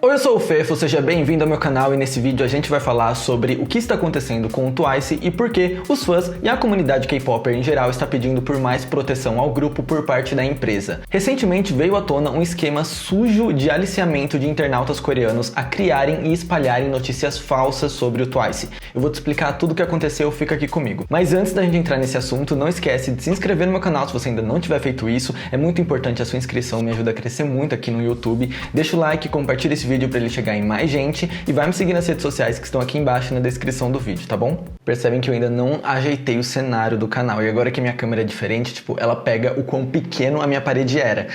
Oi, eu sou o Fefo, seja bem-vindo ao meu canal e nesse vídeo a gente vai falar sobre o que está acontecendo com o Twice e por que os fãs e a comunidade K-Popper em geral está pedindo por mais proteção ao grupo por parte da empresa. Recentemente veio à tona um esquema sujo de aliciamento de internautas coreanos a criarem e espalharem notícias falsas sobre o Twice. Eu vou te explicar tudo o que aconteceu, fica aqui comigo. Mas antes da gente entrar nesse assunto, não esquece de se inscrever no meu canal se você ainda não tiver feito isso, é muito importante a sua inscrição, me ajuda a crescer muito aqui no YouTube. Deixa o like, compartilha esse vídeo para ele chegar em mais gente e vai me seguir nas redes sociais que estão aqui embaixo na descrição do vídeo, tá bom? Percebem que eu ainda não ajeitei o cenário do canal e agora que minha câmera é diferente, ela pega o quão pequeno a minha parede era.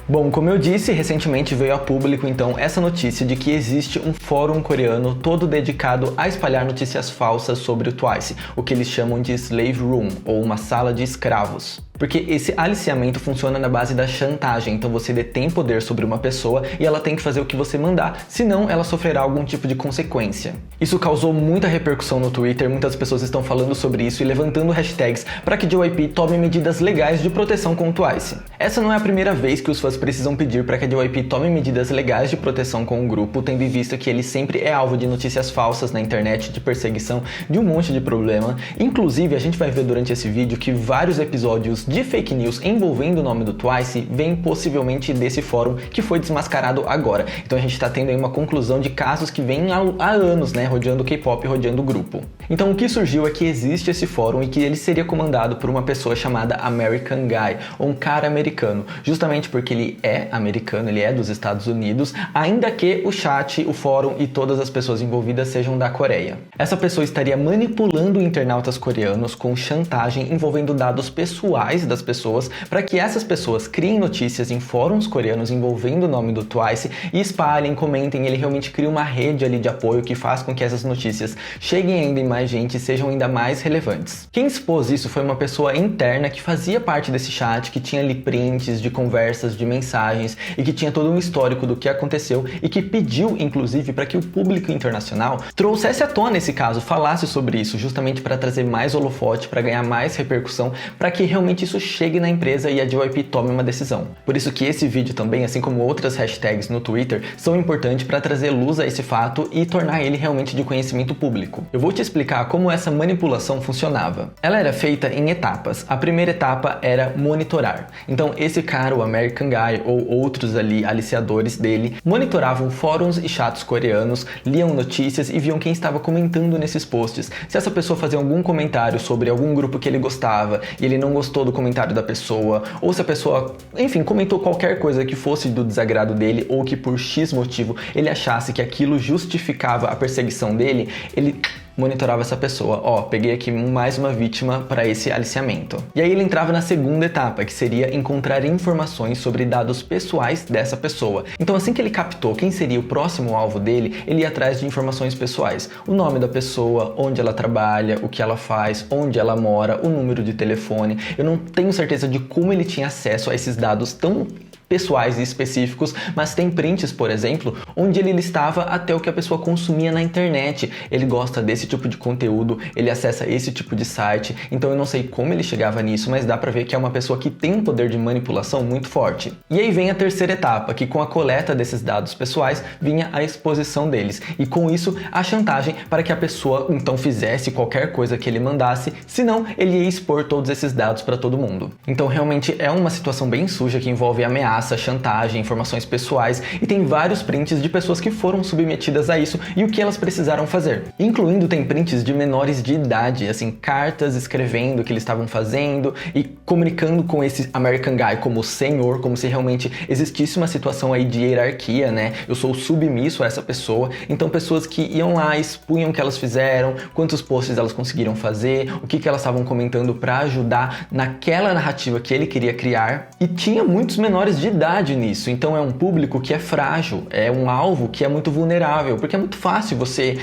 Bom, como eu disse, recentemente veio a público então essa notícia de que existe um fórum coreano todo dedicado a espalhar notícias falsas sobre o Twice, o que eles chamam de Slave Room, ou uma sala de escravos. Porque esse aliciamento funciona na base da chantagem, então você detém poder sobre uma pessoa e ela tem que fazer o que você mandar, senão ela sofrerá algum tipo de consequência. Isso causou muita repercussão no Twitter, muitas pessoas estão falando sobre isso e levantando hashtags para que JYP tome medidas legais de proteção com o Twice. Essa não é a primeira vez que os fãs precisam pedir para que a JYP tome medidas legais de proteção com o grupo, tendo em vista que ele sempre é alvo de notícias falsas na internet, de perseguição, de um monte de problema. Inclusive, a gente vai ver durante esse vídeo que vários episódios de fake news envolvendo o nome do Twice vem possivelmente desse fórum que foi desmascarado agora. Então a gente tá tendo aí uma conclusão de casos que vêm há anos, né, rodeando o K-pop, rodeando o grupo. Então o que surgiu é que existe esse fórum e que ele seria comandado por uma pessoa chamada American Guy, ou um cara americano, justamente porque ele é americano, ele é dos Estados Unidos, ainda que o chat, o fórum e todas as pessoas envolvidas sejam da Coreia. Essa pessoa estaria manipulando internautas coreanos com chantagem envolvendo dados pessoais das pessoas para que essas pessoas criem notícias em fóruns coreanos envolvendo o nome do Twice e espalhem, comentem. Ele realmente cria uma rede ali de apoio que faz com que essas notícias cheguem ainda em mais gente e sejam ainda mais relevantes. Quem expôs isso foi uma pessoa interna que fazia parte desse chat, que tinha ali prints de conversas, de mensagens e que tinha todo um histórico do que aconteceu e que pediu, inclusive, para que o público internacional trouxesse à tona esse caso, falasse sobre isso, justamente para trazer mais holofote, para ganhar mais repercussão, para que realmente isso chegue na empresa e a JYP tome uma decisão. Por isso que esse vídeo também, assim como outras hashtags no Twitter, são importantes para trazer luz a esse fato e tornar ele realmente de conhecimento público. Eu vou te explicar como essa manipulação funcionava. Ela era feita em etapas. A primeira etapa era monitorar. Então esse cara, o American Guy ou outros ali aliciadores dele, monitoravam fóruns e chats coreanos, liam notícias e viam quem estava comentando nesses posts. Se essa pessoa fazia algum comentário sobre algum grupo que ele gostava e ele não gostou do comentário da pessoa, ou se a pessoa, enfim, comentou qualquer coisa que fosse do desagrado dele ou que por X motivo ele achasse que aquilo justificava a perseguição dele, ele monitorava essa pessoa. Peguei aqui mais uma vítima para esse aliciamento. E aí ele entrava na segunda etapa, que seria encontrar informações sobre dados pessoais dessa pessoa. Então assim que ele captou quem seria o próximo alvo dele, ele ia atrás de informações pessoais. O nome da pessoa, onde ela trabalha, o que ela faz, onde ela mora, o número de telefone. Eu não tenho certeza de como ele tinha acesso a esses dados tão pessoais e específicos, mas tem prints, por exemplo, onde ele listava até o que a pessoa consumia na internet. Ele gosta desse tipo de conteúdo, ele acessa esse tipo de site, então eu não sei como ele chegava nisso, mas dá pra ver que é uma pessoa que tem um poder de manipulação muito forte. E aí vem a terceira etapa, que com a coleta desses dados pessoais vinha a exposição deles, e com isso a chantagem para que a pessoa então fizesse qualquer coisa que ele mandasse, senão ele ia expor todos esses dados para todo mundo. Então realmente é uma situação bem suja que envolve ameaça, chantagem, informações pessoais e tem vários prints de pessoas que foram submetidas a isso e o que elas precisaram fazer. Incluindo tem prints de menores de idade, assim, cartas escrevendo o que eles estavam fazendo e comunicando com esse American Guy como senhor, como se realmente existisse uma situação aí de hierarquia, né? Eu sou submisso a essa pessoa. Então pessoas que iam lá, expunham o que elas fizeram, quantos posts elas conseguiram fazer, o que elas estavam comentando para ajudar naquela narrativa que ele queria criar. E tinha muitos menores de idade nisso, então é um público que é frágil, é um alvo que é muito vulnerável, porque é muito fácil você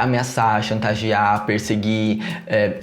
ameaçar, chantagear, perseguir,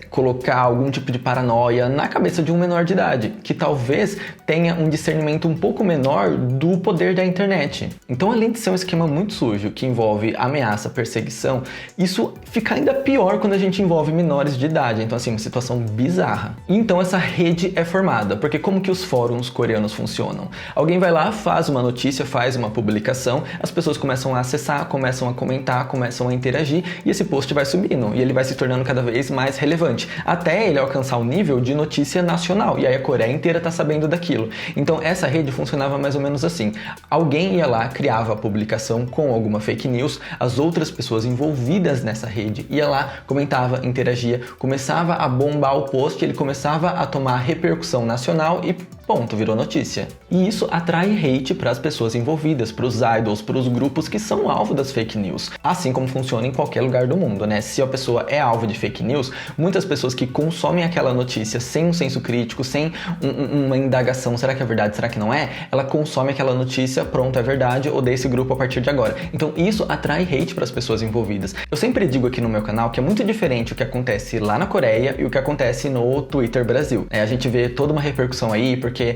colocar algum tipo de paranoia na cabeça de um menor de idade, que talvez tenha um discernimento um pouco menor do poder da internet. Então, além de ser um esquema muito sujo, que envolve ameaça, perseguição, isso fica ainda pior quando a gente envolve menores de idade, então assim, uma situação bizarra. E então essa rede é formada, porque como que os fóruns coreanos funcionam? Alguém vai lá, faz uma notícia, faz uma publicação, as pessoas começam a acessar, começam a comentar, começam a interagir e esse post vai subindo e ele vai se tornando cada vez mais relevante, até ele alcançar o nível de notícia nacional e aí a Coreia inteira tá sabendo daquilo. Então essa rede funcionava mais ou menos assim. Alguém ia lá, criava a publicação com alguma fake news, as outras pessoas envolvidas nessa rede ia lá, comentava, interagia, começava a bombar o post, ele começava a tomar repercussão nacional e ponto, virou notícia. E isso atrai hate para as pessoas envolvidas, para os idols, para os grupos que são alvo das fake news. Assim como funciona em qualquer lugar do mundo, né? Se a pessoa é alvo de fake news, muitas pessoas que consomem aquela notícia sem um senso crítico, sem uma indagação, será que é verdade, será que não é? Ela consome aquela notícia, pronto, é verdade, odeia esse grupo a partir de agora. Então isso atrai hate para as pessoas envolvidas. Eu sempre digo aqui no meu canal que é muito diferente o que acontece lá na Coreia e o que acontece no Twitter Brasil. A gente vê toda uma repercussão aí, porque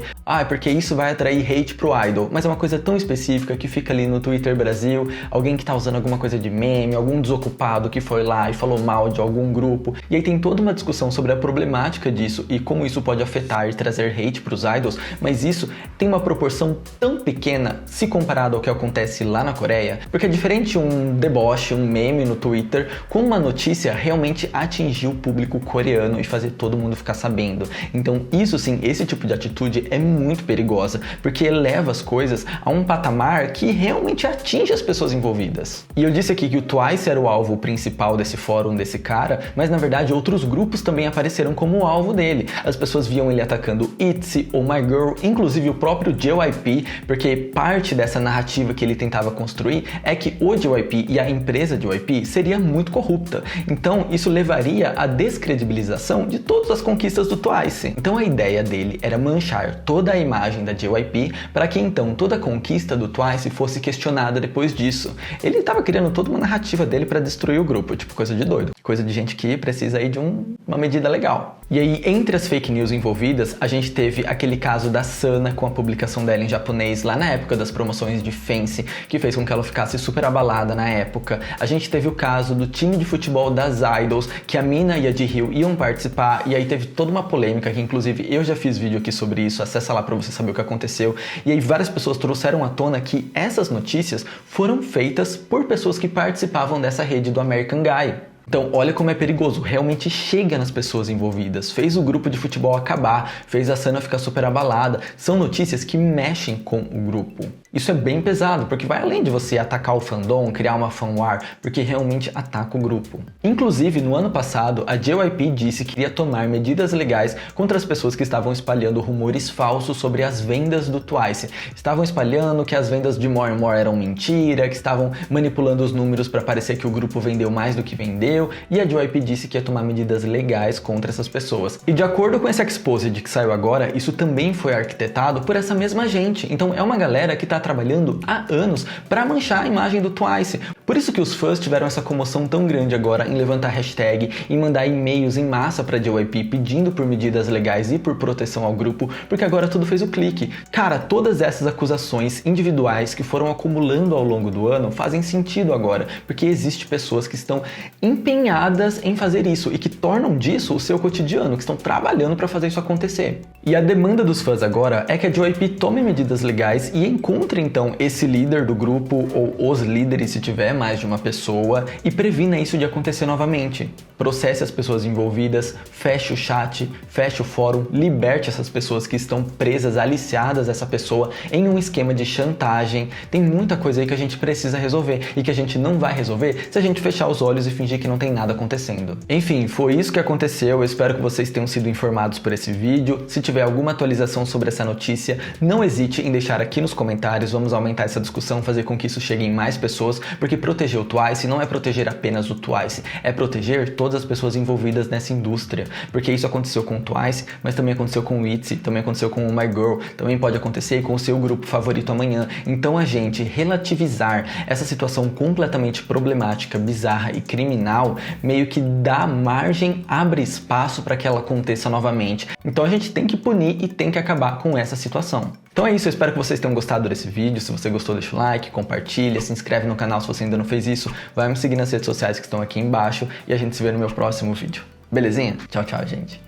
isso vai atrair hate pro idol, mas é uma coisa tão específica que fica ali no Twitter Brasil, alguém que tá usando alguma coisa de meme, algum desocupado que foi lá e falou mal de algum grupo, e aí tem toda uma discussão sobre a problemática disso e como isso pode afetar e trazer hate pros idols, mas isso tem uma proporção tão pequena se comparado ao que acontece lá na Coreia, porque é diferente um deboche, um meme no Twitter, com uma notícia realmente atingir o público coreano e fazer todo mundo ficar sabendo. Então isso sim, esse tipo de atitude é muito perigosa, porque eleva as coisas a um patamar que realmente atinge as pessoas envolvidas. E eu disse aqui que o Twice era o alvo principal desse fórum desse cara, mas na verdade outros grupos também apareceram como o alvo dele. As pessoas viam ele atacando ITZY, Oh My Girl, inclusive o próprio JYP, porque parte dessa narrativa que ele tentava construir é que o JYP e a empresa JYP seria muito corrupta. Então isso levaria à descredibilização de todas as conquistas do Twice. Então a ideia dele era manchar toda a imagem da JYP para que então toda a conquista do Twice fosse questionada depois disso. Ele estava criando toda uma narrativa dele para destruir o grupo, tipo coisa de doido, coisa de gente que precisa aí de uma medida legal. E aí, entre as fake news envolvidas, a gente teve aquele caso da Sana com a publicação dela em japonês lá na época das promoções de Fancy, que fez com que ela ficasse super abalada na época. A gente teve o caso do time de futebol das idols, que a Mina e a Jihyo iam participar, e aí teve toda uma polêmica, que inclusive eu já fiz vídeo aqui sobre isso, acessa lá pra você saber o que aconteceu. E aí várias pessoas trouxeram à tona que essas notícias foram feitas por pessoas que participavam dessa rede do American Guy. Então, olha como é perigoso, realmente chega nas pessoas envolvidas, fez o grupo de futebol acabar, fez a Sana ficar super abalada. São notícias que mexem com o grupo. Isso é bem pesado, porque vai além de você atacar o fandom, criar uma fanwar, porque realmente ataca o grupo. Inclusive, no ano passado, a JYP disse que iria tomar medidas legais contra as pessoas que estavam espalhando rumores falsos sobre as vendas do Twice. Estavam espalhando que as vendas de More and More eram mentira, que estavam manipulando os números para parecer que o grupo vendeu mais do que vendeu, e a JYP disse que ia tomar medidas legais contra essas pessoas. E de acordo com esse exposed que saiu agora, isso também foi arquitetado por essa mesma gente. Então é uma galera que tá trabalhando há anos para manchar a imagem do Twice. Por isso que os fãs tiveram essa comoção tão grande agora em levantar hashtag e mandar e-mails em massa pra JYP pedindo por medidas legais e por proteção ao grupo, porque agora tudo fez o clique. Cara, todas essas acusações individuais que foram acumulando ao longo do ano fazem sentido agora, porque existem pessoas que estão empenhadas em fazer isso e que tornam disso o seu cotidiano, que estão trabalhando para fazer isso acontecer. E a demanda dos fãs agora é que a JYP tome medidas legais e encontre então esse líder do grupo ou os líderes se tiver mais de uma pessoa e previna isso de acontecer novamente. Processe as pessoas envolvidas, feche o chat, feche o fórum, liberte essas pessoas que estão presas, aliciadas a essa pessoa em um esquema de chantagem. Tem muita coisa aí que a gente precisa resolver e que a gente não vai resolver se a gente fechar os olhos e fingir que não tem nada acontecendo. Enfim, foi isso que aconteceu. Eu espero que vocês tenham sido informados por esse vídeo. Se tiver alguma atualização sobre essa notícia, não hesite em deixar aqui nos comentários. Vamos aumentar essa discussão, fazer com que isso chegue em mais pessoas, porque proteger o Twice não é proteger apenas o Twice, é proteger todas as pessoas envolvidas nessa indústria, porque isso aconteceu com o Twice, mas também aconteceu com o ITZY, também aconteceu com o Oh My Girl, também pode acontecer com o seu grupo favorito amanhã. Então a gente relativizar essa situação completamente problemática, bizarra e criminal, meio que dá margem, abre espaço para que ela aconteça novamente. Então a gente tem que punir e tem que acabar com essa situação. Então é isso, eu espero que vocês tenham gostado desse vídeo. Se você gostou, deixa o like, compartilha, se inscreve no canal se você ainda não fez isso, vai me seguir nas redes sociais que estão aqui embaixo e a gente se vê no meu próximo vídeo. Belezinha? Tchau, tchau, gente.